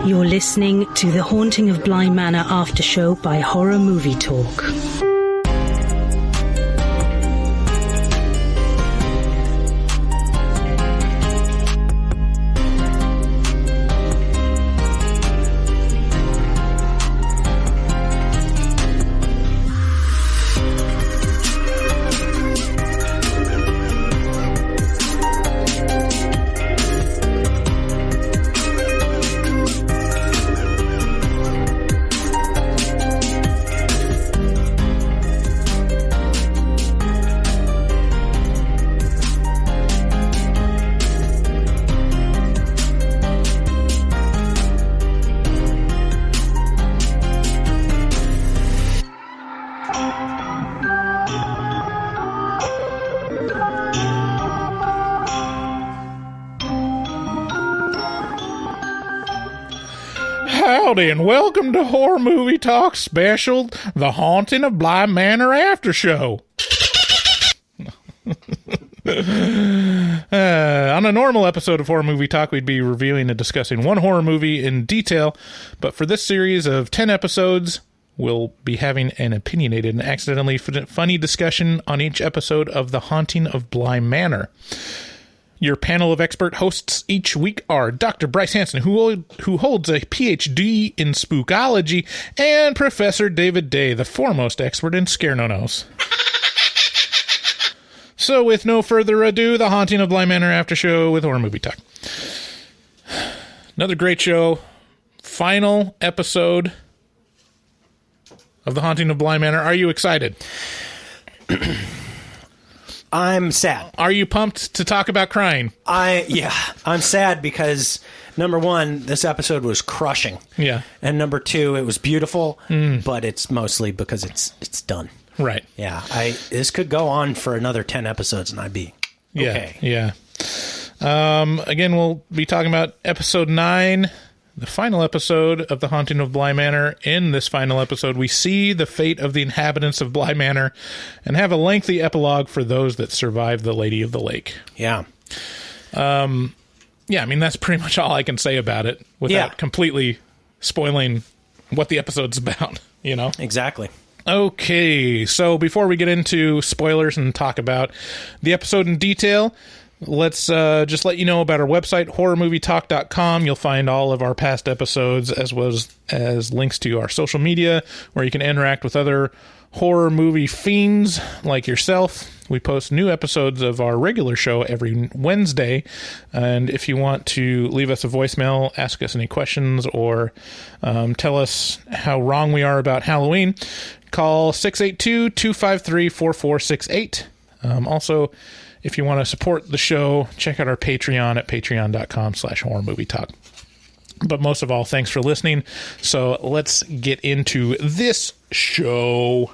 You're listening to The Haunting of Bly Manor Aftershow by Horror Movie Talk. Howdy, and welcome to Horror Movie Talk Special, The Haunting of Bly Manor Aftershow. On a normal episode of Horror Movie Talk, we'd be reviewing and discussing one horror movie in detail, but for this series of 10 episodes, we'll be having an opinionated and accidentally funny discussion on each episode of The Haunting of Bly Manor. Your panel of expert hosts each week are Dr. Bryce Hanson, who holds a PhD in spookology, and Professor David Day, the foremost expert in scare no-nos. So with no further ado, The Haunting of Bly Manor Aftershow with Horror Movie Talk. Another great show. Final episode of The Haunting of Bly Manor. Are you excited? I'm sad. Are you pumped to talk about crying? I'm sad because, number one, this episode was crushing. Yeah. And number two, it was beautiful, but it's mostly because it's done. Right. Yeah. This could go on for another 10 episodes and I'd be okay. Yeah. Again, we'll be talking about episode 9, the final episode of The Haunting of Bly Manor. In this final episode, we see the fate of the inhabitants of Bly Manor and have a lengthy epilogue for those that survive the Lady of the Lake. Yeah. I mean, that's pretty much all I can say about it without completely spoiling what the episode's about, you know? Exactly. Okay, so before we get into spoilers and talk about the episode in detail, let's just let you know about our website, horrormovietalk.com. You'll find all of our past episodes as well as links to our social media where you can interact with other horror movie fiends like yourself. We post new episodes of our regular show every Wednesday, and if you want to leave us a voicemail, ask us any questions, or tell us how wrong we are about Halloween, call 682-253-4468. Also, if you want to support the show, check out our Patreon at patreon.com/horrormovietalk. But most of all, thanks for listening. So let's get into this show.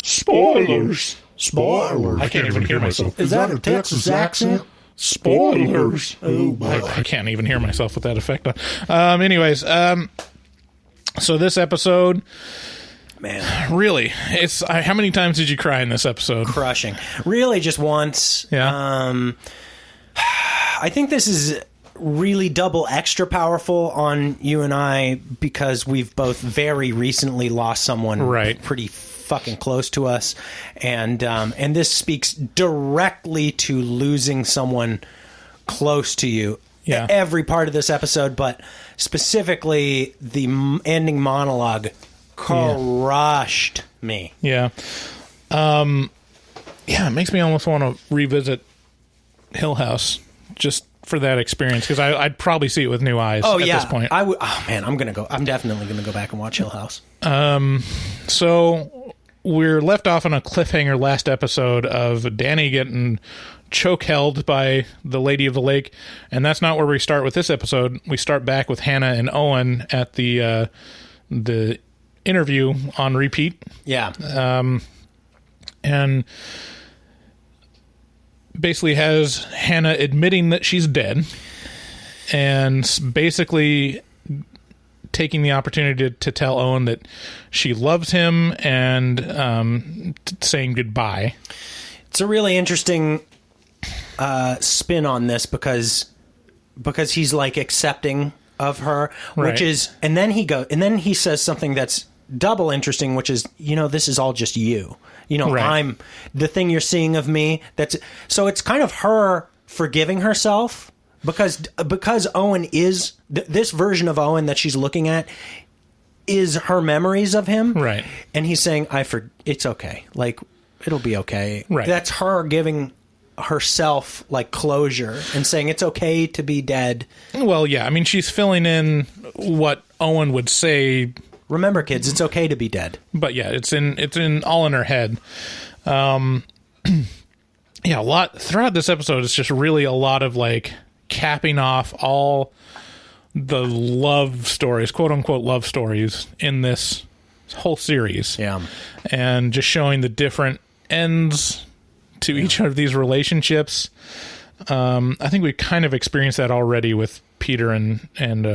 Spoilers. Spoilers. I can't even hear myself. Is that a Texas accent? Spoilers. Oh, I can't even hear myself with that effect on. Anyways, so this episode, Man. really, it's how many times did you cry in this episode? Crushing. Really just once. Yeah. I think this is really double extra powerful on you and I because we've both very recently lost someone pretty fucking close to us, and this speaks directly to losing someone close to you. Yeah. Every part of this episode, but specifically the ending monologue crushed me. Yeah. It makes me almost want to revisit Hill House just for that experience, because I'd probably see it with new eyes at this point. I'm definitely gonna go back and watch Hill House. So we're left off on a cliffhanger last episode of Danny getting choke-held by the Lady of the Lake, and that's not where we start with this episode. We start back with Hannah and Owen at the interview on repeat. Yeah. And basically has Hannah admitting that she's dead and basically taking the opportunity to tell Owen that she loves him and saying goodbye. It's a really interesting spin on this because he's like accepting of her, which is, and then he says something that's double interesting, which is, this is all just you. I'm the thing you're seeing of me. So it's kind of her forgiving herself because Owen is this version of Owen that she's looking at is her memories of him. Right. And he's saying, it's okay. Like, it'll be okay. Right. That's her giving herself like closure and saying it's okay to be dead. Well, yeah. I mean, she's filling in what Owen would say. Remember, kids, it's okay to be dead. But yeah, it's all in her head. Yeah, a lot throughout this episode. It's just really a lot of like capping off all the love stories, quote unquote love stories in this whole series. Yeah, and just showing the different ends to each of these relationships. I think we kind of experienced that already with Peter and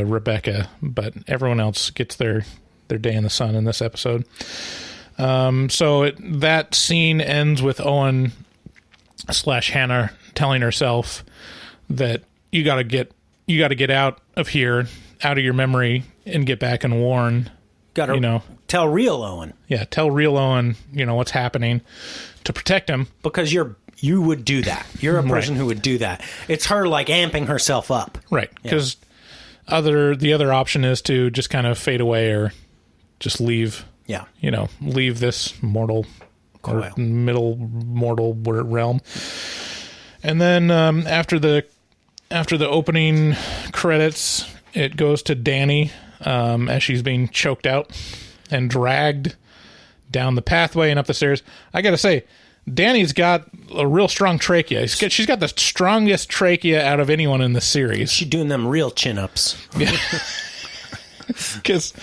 Rebecca, but everyone else gets their day in the sun in this episode. So that scene ends with Owen / Hannah telling herself that you got to get out of here, out of your memory, and get back and warn. Got to tell real Owen. Yeah, tell real Owen, what's happening to protect him. Because you would do that. You're a person who would do that. It's her like amping herself up. Right. Because the other option is to just kind of fade away or just leave. Yeah. Leave this mortal or middle mortal realm. And then after the opening credits, it goes to Danny as she's being choked out and dragged down the pathway and up the stairs. I got to say, Danny's got a real strong trachea. She's got the strongest trachea out of anyone in the series. She's doing them real chin-ups. Yeah. Because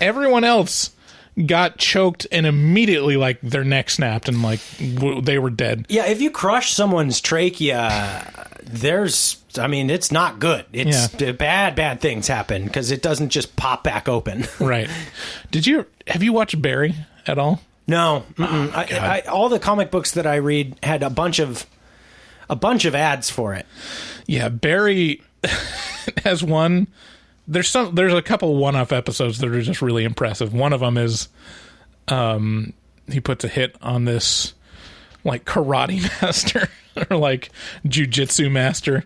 everyone else got choked and immediately like their neck snapped and like they were dead. Yeah, if you crush someone's trachea, it's not good. It's bad things happen because it doesn't just pop back open. Right. Have you watched Barry at all? No. I all the comic books that I read had a bunch of ads for it. Yeah, Barry has one. There's a couple one-off episodes that are just really impressive. One of them is he puts a hit on this like karate master or like jujitsu master,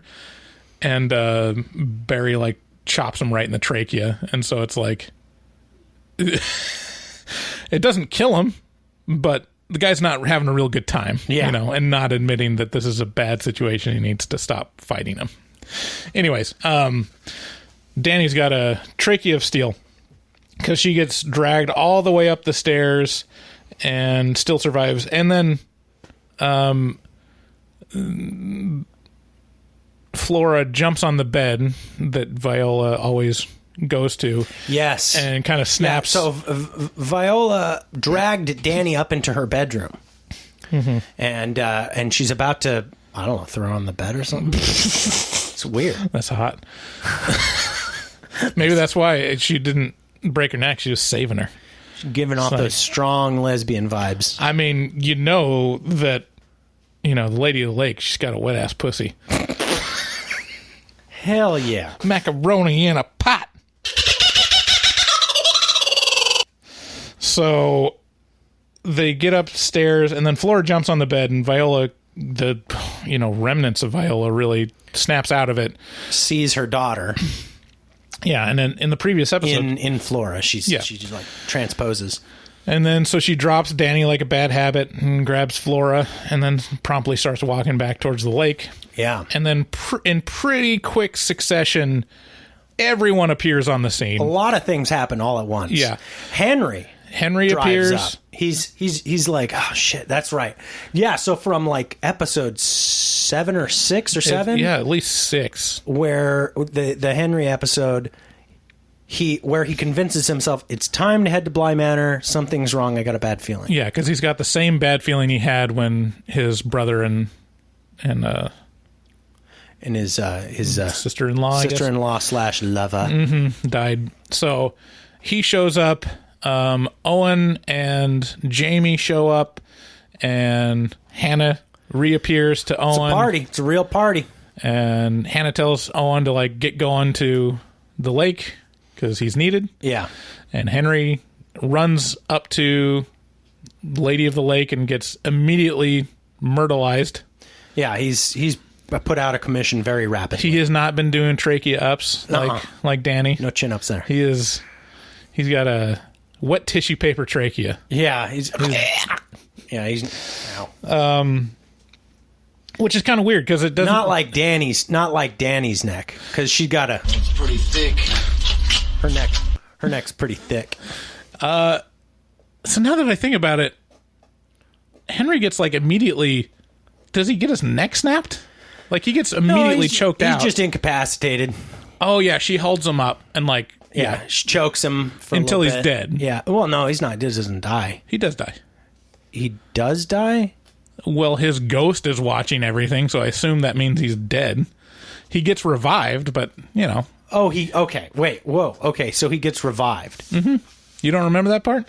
and Barry like chops him right in the trachea, and so it's like it doesn't kill him, but the guy's not having a real good time, and not admitting that this is a bad situation. He needs to stop fighting him. Anyways, Danny's got a trachea of steel because she gets dragged all the way up the stairs and still survives. And then Flora jumps on the bed that Viola always goes to. Yes. And kind of snaps. Yeah, so Viola dragged Danny up into her bedroom. Mm-hmm. And she's about to, I don't know, throw her on the bed or something. It's weird. That's hot. Maybe that's why she didn't break her neck. She was saving her. She's giving off those strong lesbian vibes. I mean, that, the Lady of the Lake, she's got a wet-ass pussy. Hell yeah. Macaroni in a pot. So they get upstairs, and then Flora jumps on the bed, and Viola, the remnants of Viola really snaps out of it. Sees her daughter. Yeah, and then in the previous episode... In Flora, she just like transposes. And then so she drops Danny like a bad habit and grabs Flora and then promptly starts walking back towards the lake. Yeah. And then in pretty quick succession, everyone appears on the scene. A lot of things happen all at once. Yeah. Henry appears. Up. He's like, oh shit, that's right. Yeah, so from like episode 7 or 6 or 7? Yeah, at least 6. Where the Henry episode, where he convinces himself it's time to head to Bly Manor, something's wrong, I got a bad feeling. Yeah, because he's got the same bad feeling he had when his brother and and his sister-in-law / lover died. So he shows up. Owen and Jamie show up, and Hannah reappears to Owen. It's a party. It's a real party. And Hannah tells Owen to get going to the lake because he's needed. Yeah. And Henry runs up to Lady of the Lake and gets immediately myrtleized. Yeah, he's put out of commission very rapidly. He has not been doing trachea ups like Danny. No chin ups there. He's got a wet tissue paper trachea. Yeah, he's which is kind of weird because it doesn't not like Danny's neck because she got a. It's pretty thick. Her neck's pretty thick. So now that I think about it, Henry gets immediately. Does he get his neck snapped? He gets immediately choked out. He's just incapacitated. Oh yeah, she holds him up and she chokes him until he's dead. Yeah. Well, no, he's not. He doesn't die. He does die. He does die? Well, his ghost is watching everything, so I assume that means he's dead. He gets revived, but Oh, okay. Wait. Whoa. Okay, so he gets revived. Mm-hmm. You don't remember that part?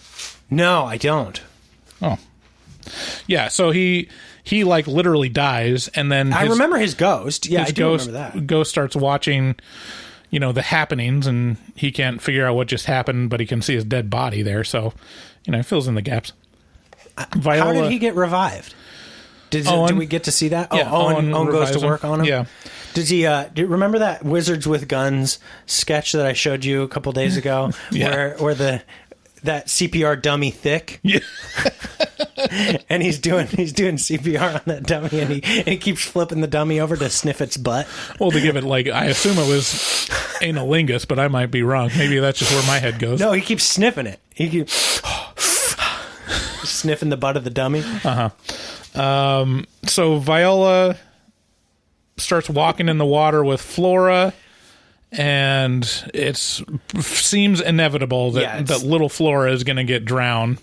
No, I don't. Oh. Yeah. So he literally dies, and then I remember his ghost. Yeah, I do remember that. Ghost starts watching, the happenings, and he can't figure out what just happened, but he can see his dead body there. So, he fills in the gaps. Viola, how did he get revived? Did we get to see that? Yeah, Owen goes to work on him. Yeah. Does he? Do you remember that Wizards with Guns sketch that I showed you a couple days ago, yeah. where that CPR dummy thick? Yeah. And he's doing CPR on that dummy, and he keeps flipping the dummy over to sniff its butt. Well, to give it I assume it was analingus, but I might be wrong. Maybe that's just where my head goes. No, he keeps sniffing it. He keeps sniffing the butt of the dummy. So Viola starts walking in the water with Flora, and it seems inevitable that little Flora is going to get drowned.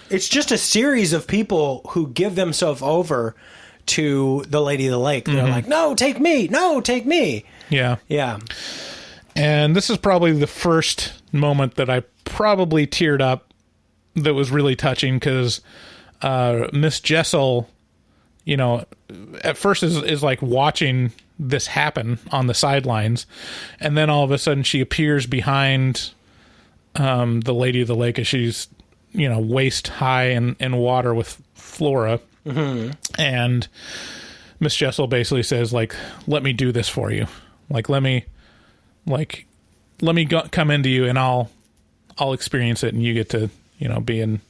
It's just a series of people who give themselves over to the Lady of the Lake. They're like, no, take me. No, take me. Yeah. Yeah. And this is probably the first moment that I probably teared up that was really touching because Miss Jessel, at first is watching this happen on the sidelines, and then all of a sudden she appears behind the Lady of the Lake as she's waist high in water with Flora, and Miss Jessel basically says let me do this for you, let me come into you and I'll experience it, and you get to be in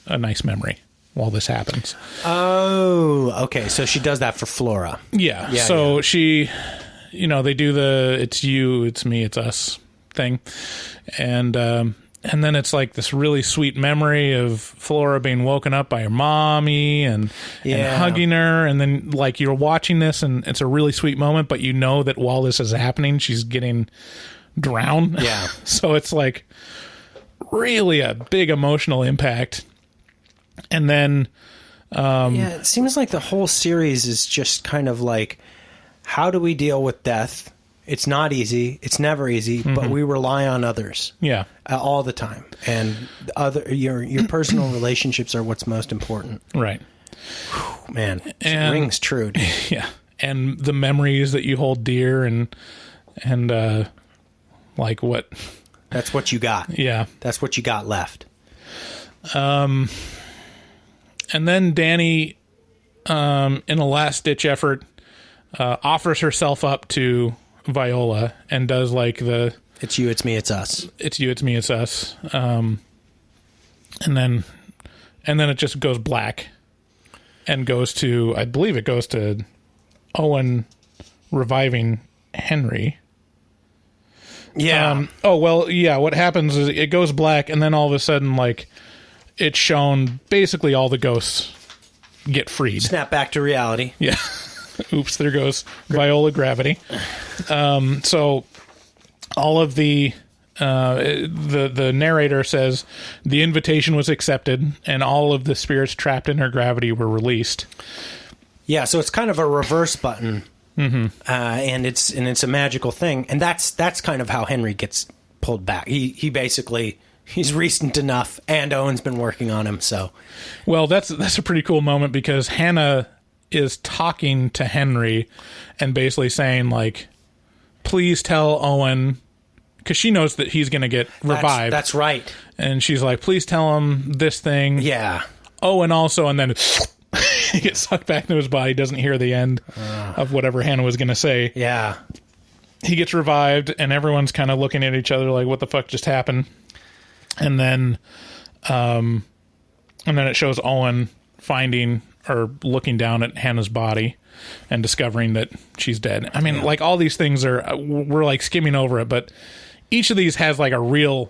a nice memory while this happens. Oh, okay. So she does that for Flora. Yeah. So she, they do the it's you, it's me, it's us thing. And then it's this really sweet memory of Flora being woken up by her mommy and hugging her. And then you're watching this and it's a really sweet moment, but that while this is happening, she's getting drowned. Yeah. So it's really a big emotional impact. And then it seems like the whole series is just kind of how do we deal with death? It's not easy. It's never easy, but we rely on others. Yeah. All the time. And your personal relationships are what's most important. Right. Whew, man, it rings true, dude. Yeah. And the memories that you hold dear and what that's what you got. Yeah. That's what you got left. And then Danny, in a last-ditch effort, offers herself up to Viola and does it's you, it's me, it's us. It's you, it's me, it's us. And then it just goes black and goes to, I believe it goes to Owen reviving Henry. Yeah. What happens is it goes black, and then all of a sudden, it's shown basically all the ghosts get freed. Snap back to reality. Yeah. Oops, there goes Viola gravity. So all of the narrator says the invitation was accepted and all of the spirits trapped in her gravity were released. Yeah, so it's kind of a reverse button and it's a magical thing, and that's kind of how Henry gets pulled back. He basically, he's recent enough, and Owen's been working on him. So, well, that's a pretty cool moment, because Hannah is talking to Henry and basically saying, like, please tell Owen, because she knows that he's going to get revived. That's right. And she's like, please tell him this thing. Yeah. Owen also, and then he gets sucked back into his body, doesn't hear the end of whatever Hannah was going to say. Yeah. He gets revived, and everyone's kind of looking at each other like, what the fuck just happened? And then it shows Owen finding or looking down at Hannah's body and discovering that she's dead. I mean, like, all these things we're like skimming over it, but each of these has like a real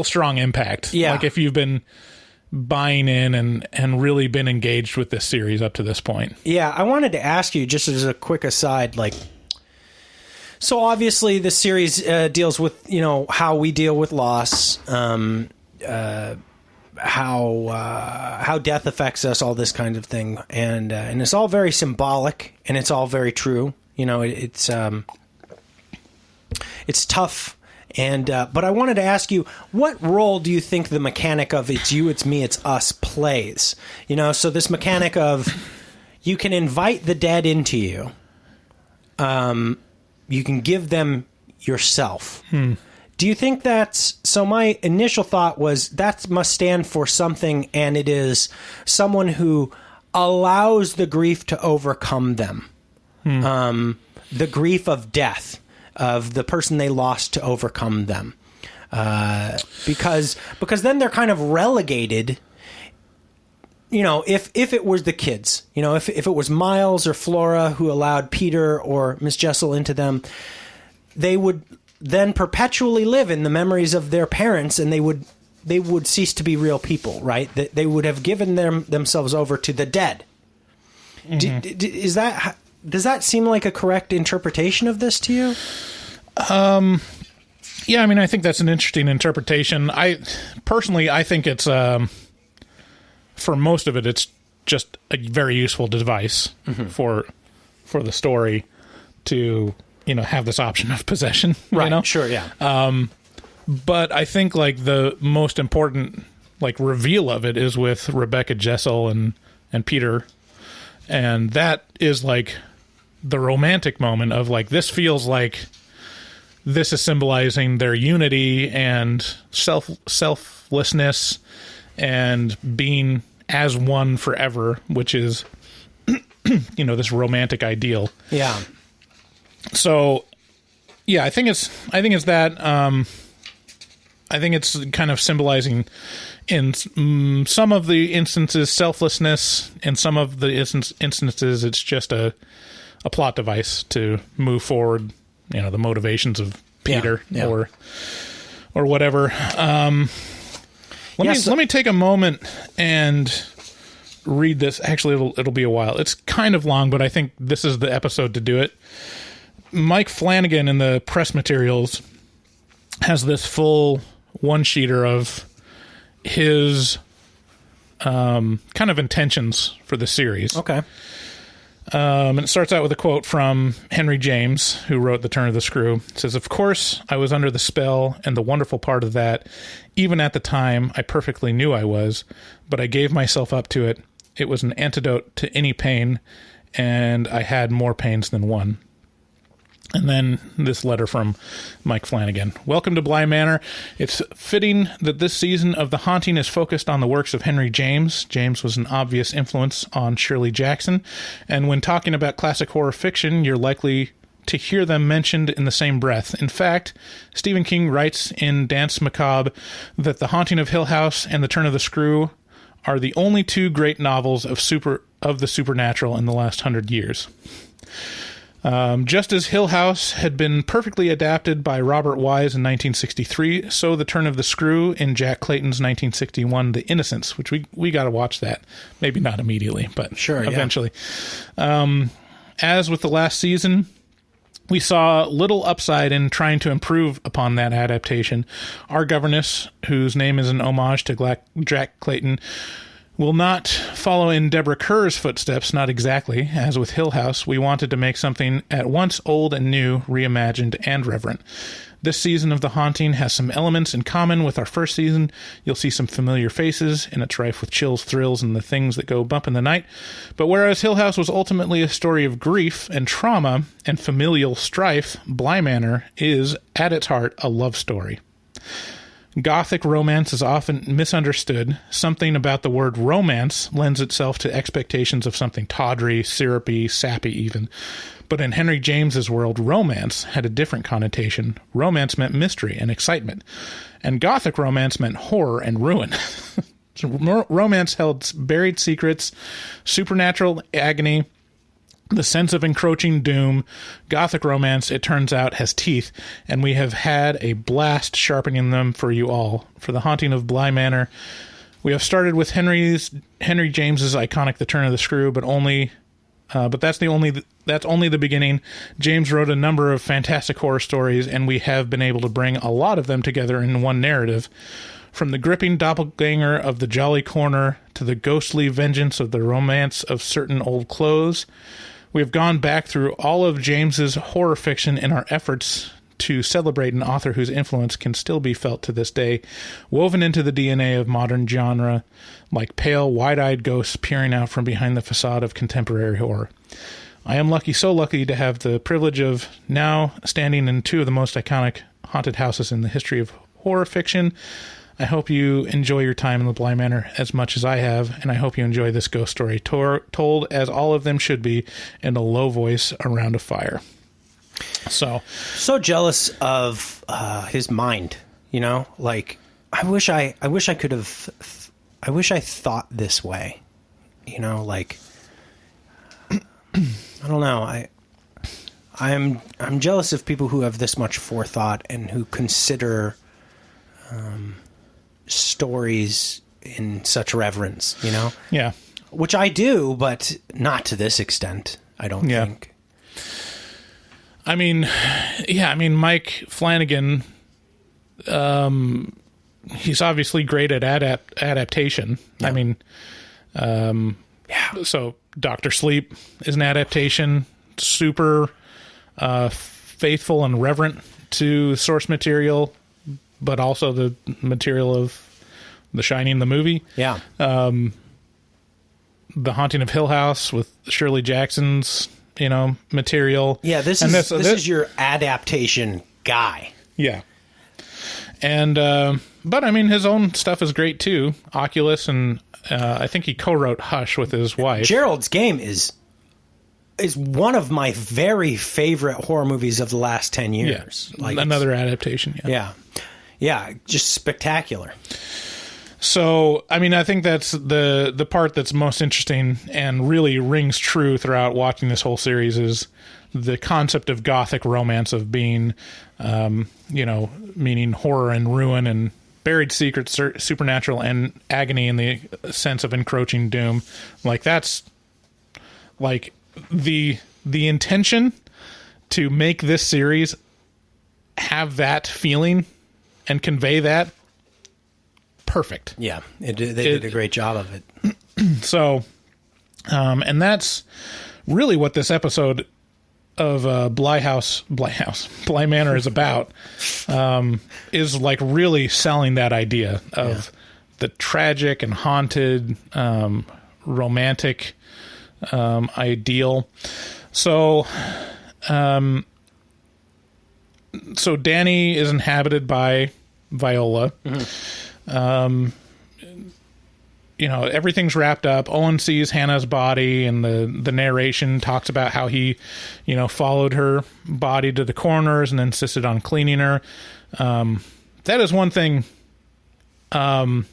strong impact. Yeah. Like, if you've been buying in and really been engaged with this series up to this point. Yeah, I wanted to ask you, just as a quick aside, like, so obviously this series deals with, how we deal with loss, how death affects us, all this kind of thing, and it's all very symbolic, and it's all very true. It's tough, and but I wanted to ask you, what role do you think the mechanic of "it's you, it's me, it's us" plays? So this mechanic of you can invite the dead into you, you can give them yourself. Do you think that's... So my initial thought was that must stand for something, and it is someone who allows the grief to overcome them. The grief of death, of the person they lost, to overcome them. Because then they're kind of relegated. If it was the kids, if it was Miles or Flora who allowed Peter or Miss Jessel into them, they would then perpetually live in the memories of their parents, and they would cease to be real people, right? They would have given themselves over to the dead. Does that seem like a correct interpretation of this to you? Yeah, I mean, I think that's an interesting interpretation. I think it's for most of it, it's just a very useful device for the story to have this option of possession. Right. Sure. Yeah. But I think like the most important like reveal of it is with Rebecca Jessel and Peter, and that is like the romantic moment of like, this feels like this is symbolizing their unity and selflessness and being as one forever, which is this romantic ideal. Yeah. So, yeah, I think it's that. I think it's kind of symbolizing in some of the instances selflessness, in some of the instances it's just a plot device to move forward. The motivations of Peter or whatever. Let me take a moment and read this. Actually, it'll be a while. It's kind of long, but I think this is the episode to do it. Mike Flanagan in the press materials has this full one-sheeter of his kind of intentions for the series. Okay. And it starts out with a quote from Henry James, who wrote The Turn of the Screw. It says, "Of course, I was under the spell, and the wonderful part of that, even at the time, I perfectly knew I was, but I gave myself up to it. It was an antidote to any pain, and I had more pains than one." And then this letter from Mike Flanagan. "Welcome to Bly Manor. It's fitting that this season of The Haunting is focused on the works of Henry James. James was an obvious influence on Shirley Jackson, and when talking about classic horror fiction, you're likely to hear them mentioned in the same breath. In fact, Stephen King writes in Danse Macabre that The Haunting of Hill House and The Turn of the Screw are the only two great novels of the supernatural in the last 100 years. Just as Hill House had been perfectly adapted by Robert Wise in 1963, so The Turn of the Screw in Jack Clayton's 1961 The Innocents, which we got to watch that. Maybe not immediately, but sure, eventually. Yeah. As with the last season, we saw little upside in trying to improve upon that adaptation. Our governess, whose name is an homage to Jack Clayton, We'll not follow in Deborah Kerr's footsteps, not exactly. As with Hill House, we wanted to make something at once old and new, reimagined and reverent. This season of The Haunting has some elements in common with our first season. You'll see some familiar faces, and it's rife with chills, thrills, and the things that go bump in the night. But whereas Hill House was ultimately a story of grief and trauma and familial strife, Bly Manor is, at its heart, a love story. Gothic romance is often misunderstood. Something about the word romance lends itself to expectations of something tawdry, syrupy, sappy even. But in Henry James's world, romance had a different connotation. Romance meant mystery and excitement. And Gothic romance meant horror and ruin. Romance held buried secrets, supernatural agony, the sense of encroaching doom. Gothic romance, it turns out, has teeth, and we have had a blast sharpening them for you all. For The Haunting of Bly Manor, we have started with Henry James's iconic The Turn of the Screw, but that's only the beginning. James wrote a number of fantastic horror stories, and we have been able to bring a lot of them together in one narrative. From the gripping doppelganger of the Jolly Corner to the ghostly vengeance of the romance of certain old clothes, we have gone back through all of James's horror fiction in our efforts to celebrate an author whose influence can still be felt to this day, woven into the DNA of modern genre, like pale, wide-eyed ghosts peering out from behind the facade of contemporary horror. I am so lucky to have the privilege of now standing in two of the most iconic haunted houses in the history of horror fiction. I hope you enjoy your time in the Bly Manor as much as I have, and I hope you enjoy this ghost story told as all of them should be in a low voice around a fire. So jealous of his mind, you know? Like, I wish I thought this way, you know? Like, I don't know. I'm jealous of people who have this much forethought and who consider stories in such reverence, you know? Yeah. Which I do, but not to this extent, I don't think. I mean, Mike Flanagan, he's obviously great at adaptation. Yeah. I mean, so Dr. Sleep is an adaptation, super faithful and reverent to source material, but also the material of The Shining, the movie. Yeah. The Haunting of Hill House with Shirley Jackson's, material. Yeah, this is your adaptation guy. Yeah. And, but I mean, his own stuff is great too. Oculus, and I think he co-wrote Hush with his wife. Gerald's Game is one of my very favorite horror movies of the last 10 years. Yeah. Like another adaptation. Yeah. Yeah, just spectacular. So, I mean, I think that's the part that's most interesting and really rings true throughout watching this whole series is the concept of Gothic romance, of being, meaning horror and ruin and buried secrets, supernatural and agony in the sense of encroaching doom. Like, that's like the intention to make this series have that feeling and convey that. Perfect. Yeah, they did a great job of it. So, and that's really what this episode of Bly Manor is about, is like really selling that idea of the tragic and haunted, romantic ideal. So, so Danny is inhabited by Viola. Mm-hmm. Everything's wrapped up. Owen sees Hannah's body, and the narration talks about how he, followed her body to the corners and insisted on cleaning her. That is one thing that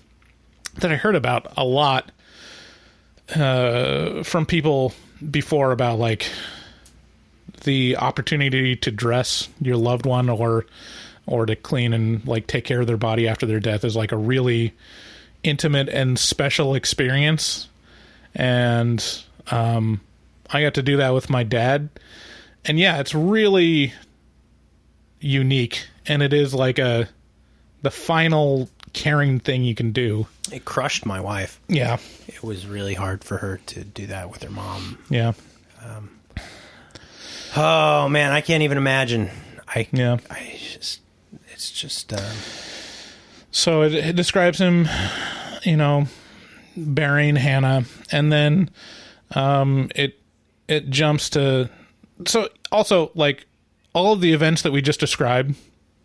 I heard about a lot from people before about like the opportunity to dress your loved one or to clean and like take care of their body after their death is like a really intimate and special experience. And I got to do that with my dad, and yeah, it's really unique, and it is like the final caring thing you can do. It crushed my wife. Yeah. It was really hard for her to do that with her mom. Yeah. Oh man, I can't even imagine. It's just. So it describes him, burying Hannah, and then it jumps to. So also, like, all of the events that we just described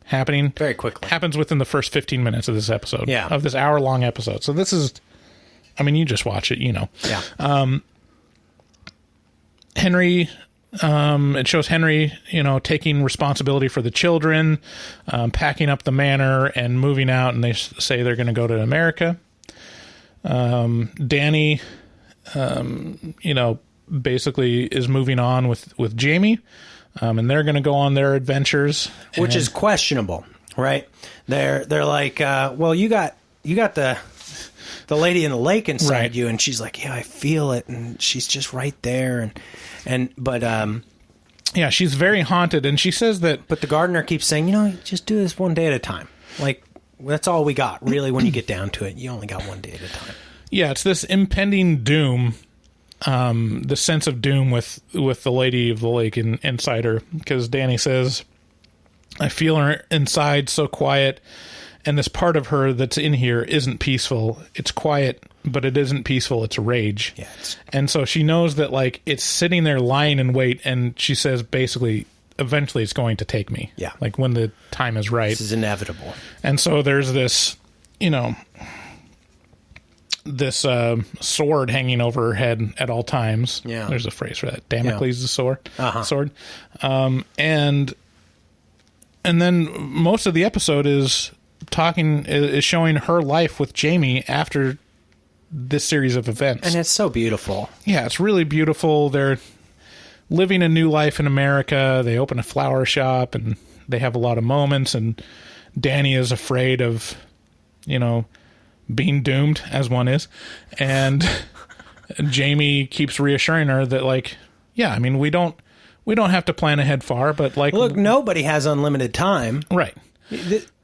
happening very quickly happens within the first 15 minutes of this episode. Yeah. Of this hour-long episode. So this is, I mean, you just watch it, Yeah. Henry, it shows Henry, taking responsibility for the children, packing up the manor and moving out, and they say they're going to go to America. Danny, basically is moving on with Jamie, and they're going to go on their adventures, which is questionable, right? They're like, well, you got the lady in the lake inside you, and she's like, yeah, I feel it, and she's just right there, but yeah, she's very haunted, and she says that, but the gardener keeps saying, just do this one day at a time, like. That's all we got, really, when you get down to it. You only got one day at a time. Yeah, it's this impending doom, the sense of doom with the lady of the lake inside her, because Danny says, I feel her inside so quiet, and this part of her that's in here isn't peaceful. It's quiet, but it isn't peaceful. It's rage. Yeah, and so she knows that, like, it's sitting there lying in wait, and she says, basically, eventually it's going to take me. Yeah. Like, when the time is right. This is inevitable. And so there's this, this sword hanging over her head at all times. Yeah. There's a phrase for that. Damocles' sword. Uh-huh. Sword. And then most of the episode is showing her life with Jamie after this series of events. And it's so beautiful. Yeah, it's really beautiful. They're living a new life in America. They open a flower shop, and they have a lot of moments, and Danny is afraid of, being doomed, as one is. And Jamie keeps reassuring her that, like, yeah, I mean, we don't have to plan ahead far, but, like, look, nobody has unlimited time. Right.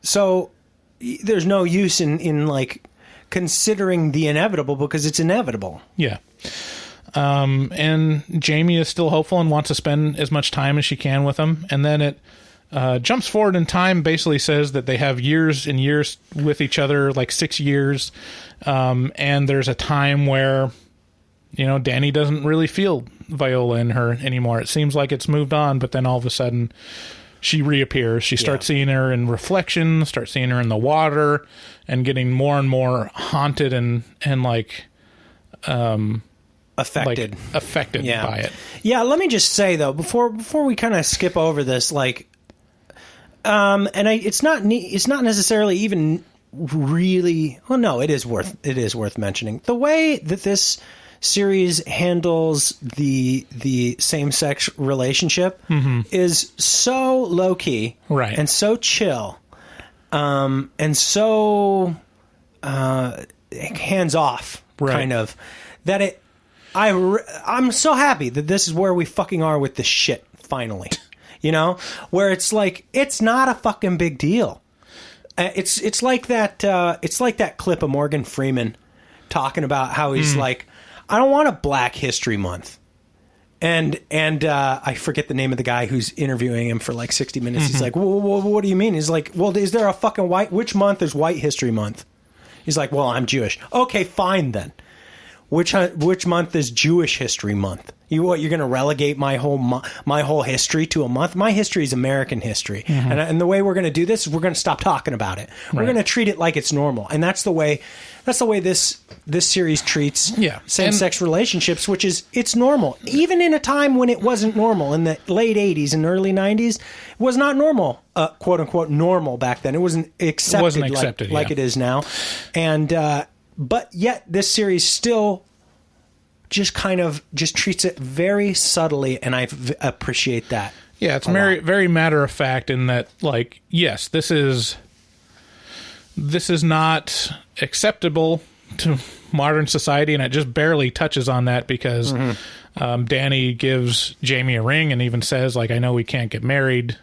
So there's no use in like considering the inevitable, because it's inevitable. Yeah. And Jamie is still hopeful and wants to spend as much time as she can with him. And then it jumps forward in time, basically says that they have years and years with each other, like 6 years. And there's a time where, Danny doesn't really feel Viola in her anymore. It seems like it's moved on, but then all of a sudden she reappears. She starts seeing her in reflection, starts seeing her in the water, and getting more and more haunted and like... affected by it. Yeah, let me just say though, before we kind of skip over this, like, it's not necessarily even really. Well, no, it is worth mentioning the way that this series handles the same-sex relationship is so low key, right, and so chill, and so hands off, right, kind of, that it. I'm so happy that this is where we fucking are with this shit, finally. Where it's like, it's not a fucking big deal. It's like that clip of Morgan Freeman talking about how he's like, I don't want a Black History Month. And I forget the name of the guy who's interviewing him for like 60 minutes. He's like, well, what do you mean? He's like, well, is there a fucking which month is White History Month? He's like, well, I'm Jewish. Okay, fine then. Which month is Jewish History Month? You're going to relegate my whole history to a month? My history is American history, and the way we're going to do this is we're going to stop talking about it. We're going to treat it like it's normal, and that's the way this series treats same-sex relationships, which is it's normal, even in a time when it wasn't normal in the late '80s and early '90s. It was not normal, quote unquote, normal back then. It wasn't accepted, like it is now, and. But yet this series still just treats it very subtly, and I appreciate that. Yeah, it's very, very matter of fact in that, like, yes, this is not acceptable to modern society, and it just barely touches on that because Danny gives Jamie a ring and even says, like, I know we can't get married,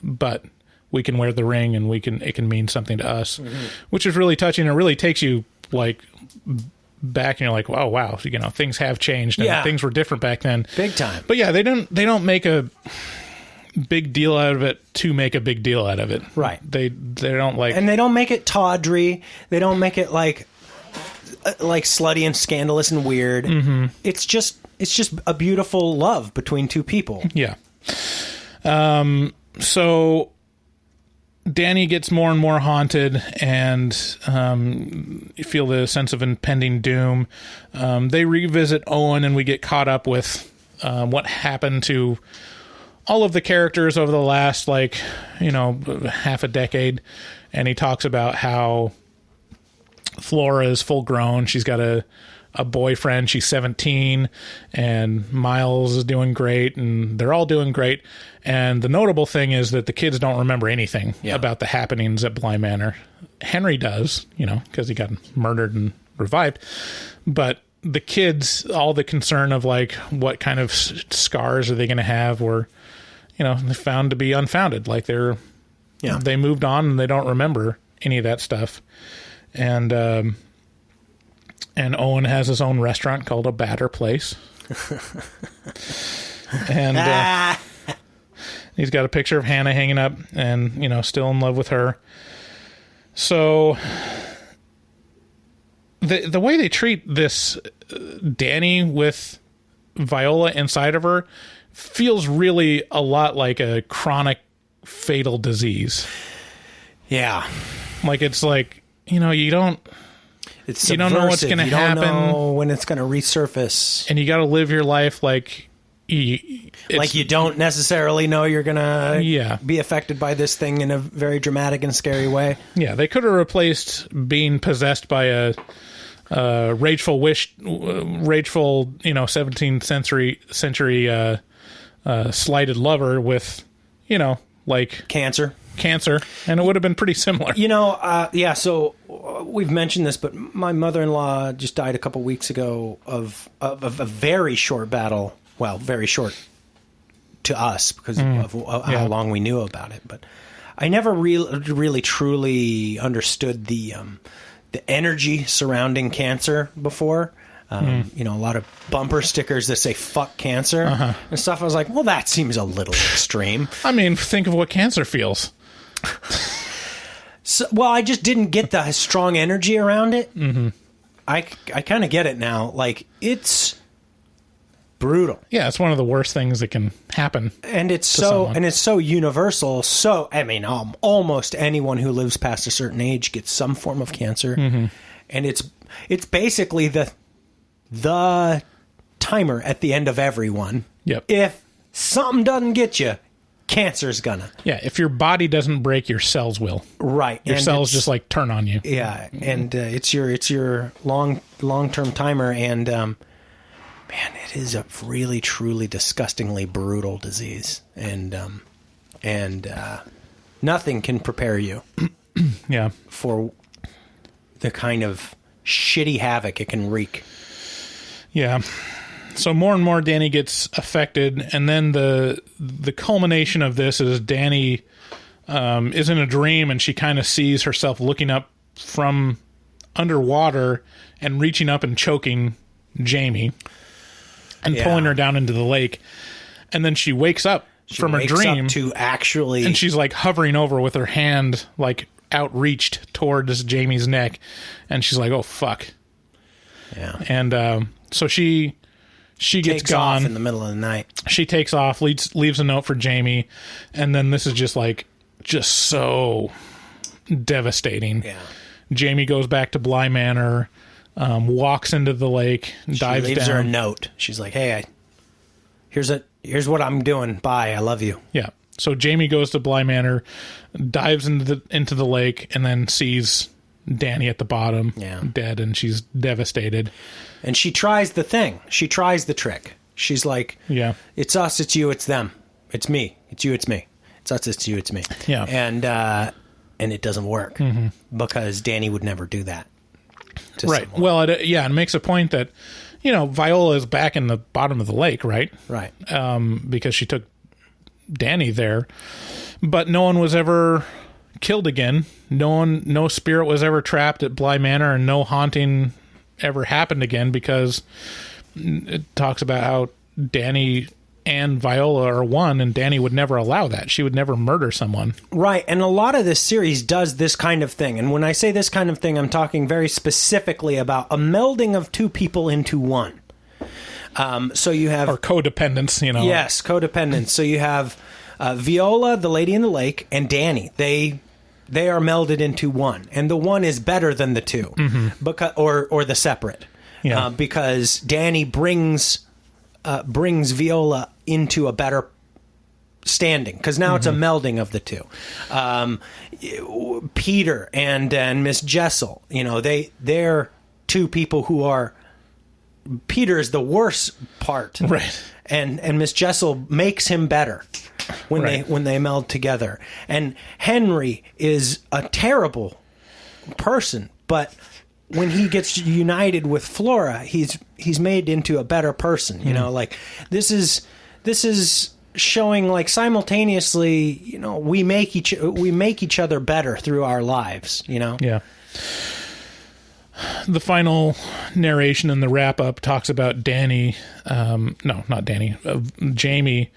but we can wear the ring and it can mean something to us, which is really touching. It really takes you like back and you're like, oh wow, you know, things have changed and things were different back then. Big time. But yeah, they don't make a big deal out of it to make a big deal out of it. Right. They don't like, and they don't make it tawdry. They don't make it like slutty and scandalous and weird. It's just a beautiful love between two people. Yeah. So Danny gets more and more haunted, and you feel the sense of impending doom. They revisit Owen, and we get caught up with what happened to all of the characters over the last, half a decade. And he talks about how Flora is full grown. She's got a boyfriend. She's 17, and Miles is doing great, and they're all doing great. And the notable thing is that the kids don't remember anything about the happenings at Bly Manor. Henry does, because he got murdered and revived. But the kids, all the concern of what kind of scars are they going to have were, found to be unfounded. They moved on and they don't remember any of that stuff. And Owen has his own restaurant called A Batter Place. And he's got a picture of Hannah hanging up and, still in love with her. So the way they treat this Danny with Viola inside of her feels really a lot like a chronic fatal disease. Yeah. You don't... You don't know what's going to happen. You don't know when it's going to resurface. And you got to live your life you don't necessarily know you're going to be affected by this thing in a very dramatic and scary way. Yeah, they could have replaced being possessed by a rageful 17th century slighted lover with, cancer, and it would have been pretty similar. So we've mentioned this, but my mother-in-law just died a couple weeks ago of a very short battle. Well, very short to us because of how long we knew about it. But I never really truly understood the energy surrounding cancer before. A lot of bumper stickers that say "fuck cancer" and stuff. I was like, well, that seems a little extreme. I mean, think of what cancer feels. I just didn't get the strong energy around it. I kind of get it now. It's brutal. Yeah, it's one of the worst things that can happen. And it's so universal. So, almost anyone who lives past a certain age gets some form of cancer. And it's basically the timer at the end of everyone. Yep. If something doesn't get you, cancer's gonna. Yeah, if your body doesn't break, your cells will. Right. Your cells just turn on you. Yeah, and it's your long-term timer, and man, it is a really truly disgustingly brutal disease, and nothing can prepare you for the kind of shitty havoc it can wreak. Yeah. So more and more Danny gets affected, and then the culmination of this is Danny is in a dream, and she kind of sees herself looking up from underwater and reaching up and choking Jamie and pulling her down into the lake. And then she wakes up from her dream to actually, and she's hovering over with her hand outreached towards Jamie's neck, and she's like, "Oh fuck!" Yeah, and so she gets takes gone off in the middle of the night. She takes off, leaves a note for Jamie, and then this is just so devastating. Yeah, Jamie goes back to Bly Manor, walks into the lake, dives down. She leaves her a note. She's like, "Hey, here's what I'm doing. Bye. I love you." Yeah. So Jamie goes to Bly Manor, dives into the lake, and then sees Danny at the bottom, dead, and she's devastated. And she tries the thing. She tries the trick. She's like, it's us, it's you, it's them. It's me. It's you, it's me. It's us, it's you, it's me. Yeah. And it doesn't work because Danny would never do that to right. someone. Well, it makes a point that, Viola is back in the bottom of the lake, right? Right. Because she took Danny there. but no one was ever killed again. No spirit was ever trapped at Bly Manor, and no haunting ever happened again, because it talks about how Danny and Viola are one, and Danny would never allow that. She would never murder someone. Right, and a lot of this series does this kind of thing. And when I say this kind of thing, I'm talking very specifically about a melding of two people into one. So you have... Or codependence, you know. Yes, codependence. So you have Viola, the lady in the lake, and Danny. They are melded into one. And the one is better than the two. Because, or the separate. Yeah. Because Danny brings Viola into a better standing, because now it's a melding of the two. Peter and Miss Jessel, you know, they're two people who are... Peter is the worst part, right? And Miss Jessel makes him better when they meld together. And Henry is a terrible person, but when he gets united with Flora, he's made into a better person. You know, like this is showing, like, simultaneously, you know, we make each other better through our lives. You know, yeah. The final narration in the wrap up talks about Danny, not Danny, Jamie,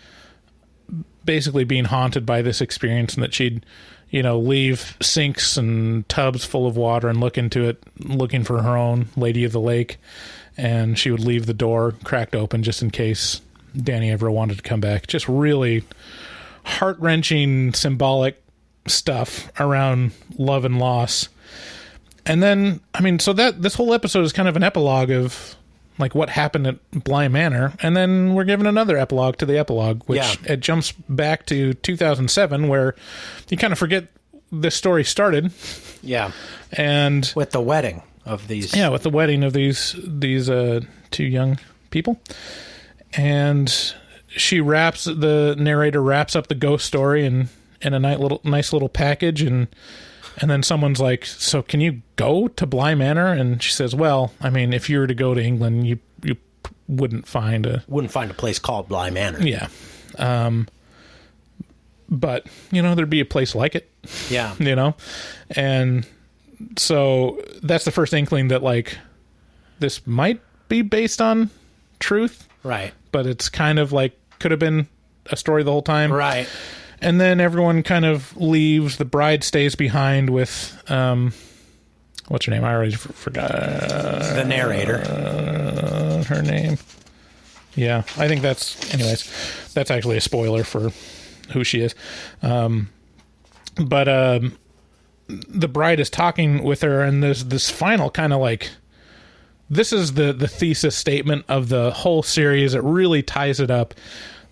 basically being haunted by this experience, and that she'd, you know, leave sinks and tubs full of water and look into it, looking for her own Lady of the Lake. And she would leave the door cracked open just in case Danny ever wanted to come back. Just really heart-wrenching, symbolic stuff around love and loss. And then, I mean, so that this whole episode is kind of an epilogue of, like, what happened at Bly Manor. And then we're given another epilogue to the epilogue, which it jumps back to 2007, where you kind of forget this story started. Yeah. And with the wedding of these. Yeah, with the wedding of these two young people. And the narrator wraps up the ghost story in a nice little package, and then someone's like, so can you go to Bly Manor? And she says, well, I mean, if you were to go to England, you wouldn't find a place called Bly Manor. Yeah. But, you know, there'd be a place like it. Yeah. You know? And so that's the first inkling that, like, this might be based on truth. Right. But it's kind of like, could have been a story the whole time. Right. And then everyone kind of leaves. The bride stays behind with, what's her name? I already forgot. The narrator. Her name. Yeah, I think anyways, that's actually a spoiler for who she is. But the bride is talking with her, and there's this final kind of like, this is the thesis statement of the whole series. It really ties it up.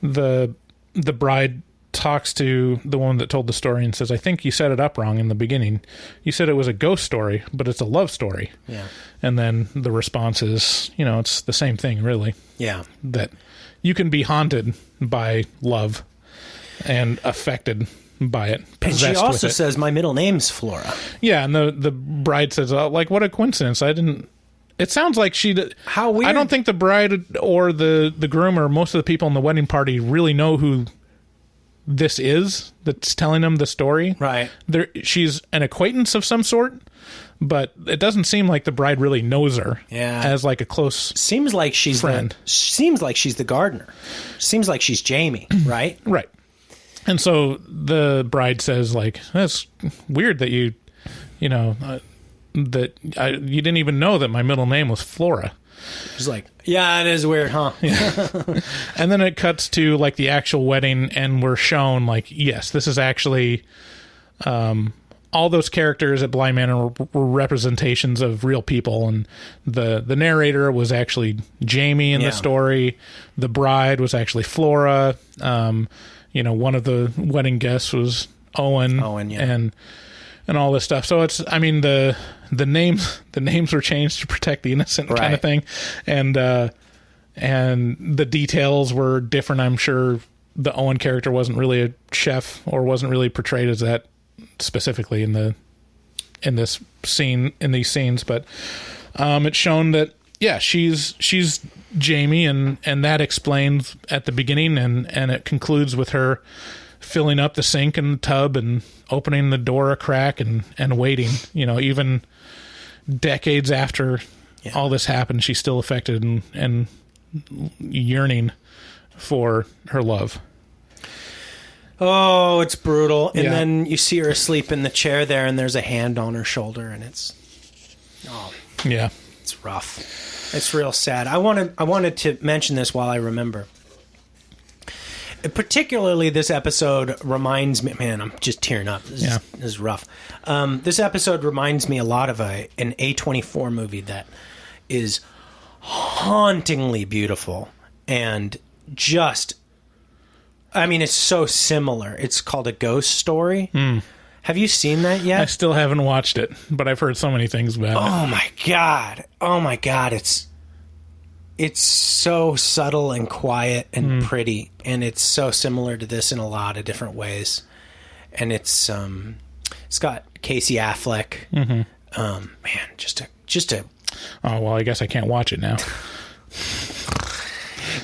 The bride talks to the one that told the story and says, I think you set it up wrong in the beginning. You said it was a ghost story, but it's a love story. Yeah. And then the response is, you know, it's the same thing, really. Yeah. That you can be haunted by love and affected by it. And she also says, my middle name's Flora. Yeah, and the bride says, like, what a coincidence. It sounds like how weird. I don't think the bride or the groom or most of the people in the wedding party really know who this is that's telling them the story. Right. She's an acquaintance of some sort, but it doesn't seem like the bride really knows her. Yeah. As like a close seems like she's friend. Seems like she's the gardener. Seems like she's Jamie, right? Right. And so the bride says, like, that's weird that you didn't even know that my middle name was Flora. She's like, yeah, it is weird, huh? Yeah. And then it cuts to, like, the actual wedding, and we're shown, like, yes, this is actually all those characters at Bly Manor were representations of real people, and the narrator was actually Jamie in the story. The bride was actually Flora. One of the wedding guests was Owen, and all this stuff. So it's, I mean, the names were changed to protect the innocent, kind of thing, and the details were different. I'm sure the Owen character wasn't really a chef or wasn't really portrayed as that specifically in these scenes, but it's shown that she's Jamie, and that explains at the beginning, and it concludes with her filling up the sink and the tub and opening the door a crack and waiting. Even decades after all this happened, she's still affected and yearning for her love. Oh, it's brutal. And then you see her asleep in the chair there, and there's a hand on her shoulder, and it's rough. It's real sad. I wanted to mention this while I remember. Particularly, this episode reminds me. Man, I'm just tearing up. This is rough. This episode reminds me a lot of an A24 movie that is hauntingly beautiful and just. I mean, it's so similar. It's called A Ghost Story. Have you seen that yet? I still haven't watched it, but I've heard so many things about it. Oh my god! It's so subtle and quiet and pretty, and it's so similar to this in a lot of different ways. And it's got Casey Affleck. Man, just a. Oh well, I guess I can't watch it now.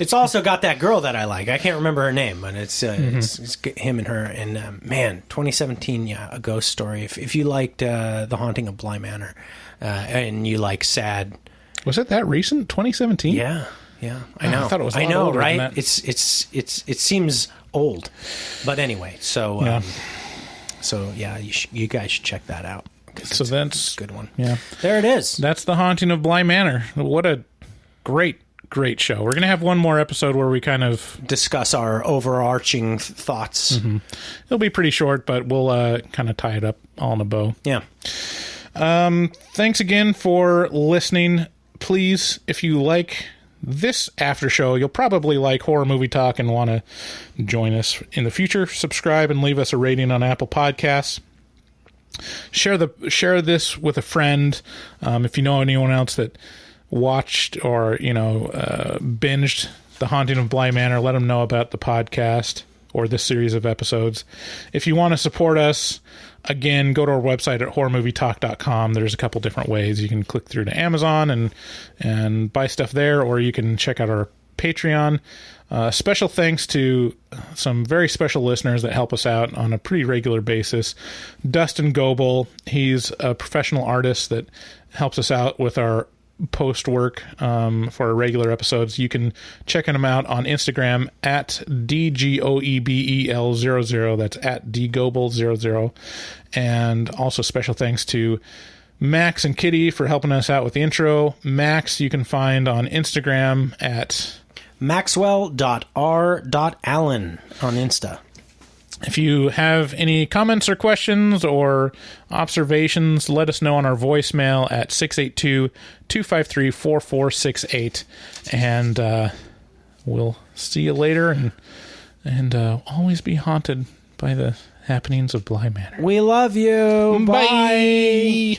It's also got that girl that I like. I can't remember her name, but it's him and her. And man, 2017, A Ghost Story. If you liked The Haunting of Bly Manor, and you like sad. Was it that recent? 2017? Yeah. I know. I thought it was. I know, right? It seems old, but anyway. So you guys should check that out. So that's a good one. Yeah, there it is. That's The Haunting of Bly Manor. What a great show. We're going to have one more episode where we kind of discuss our overarching thoughts. It'll be pretty short, but we'll kind of tie it up all in a bow. Yeah. Thanks again for listening. Please, if you like this after show, you'll probably like Horror Movie Talk and want to join us in the future. Subscribe and leave us a rating on Apple Podcasts. Share this with a friend. If you know anyone else that watched or binged The Haunting of Bly Manor, let them know about the podcast or this series of episodes. If you want to support us, again, go to our website at horrormovietalk.com. There's a couple different ways. You can click through to Amazon and buy stuff there, or you can check out our Patreon. Special thanks to some very special listeners that help us out on a pretty regular basis. Dustin Goebel, he's a professional artist that helps us out with our post work for our regular episodes. You can check him out on Instagram at DGOEBEL00. That's at DGoebel00. And also special thanks to Max and Kitty for helping us out with the intro. Max you can find on Instagram at Maxwell.R.Allen on Insta. If you have any comments or questions or observations, let us know on our voicemail at 682-253-4468. And we'll see you later. And always be haunted by the happenings of Bly Manor. We love you. Bye.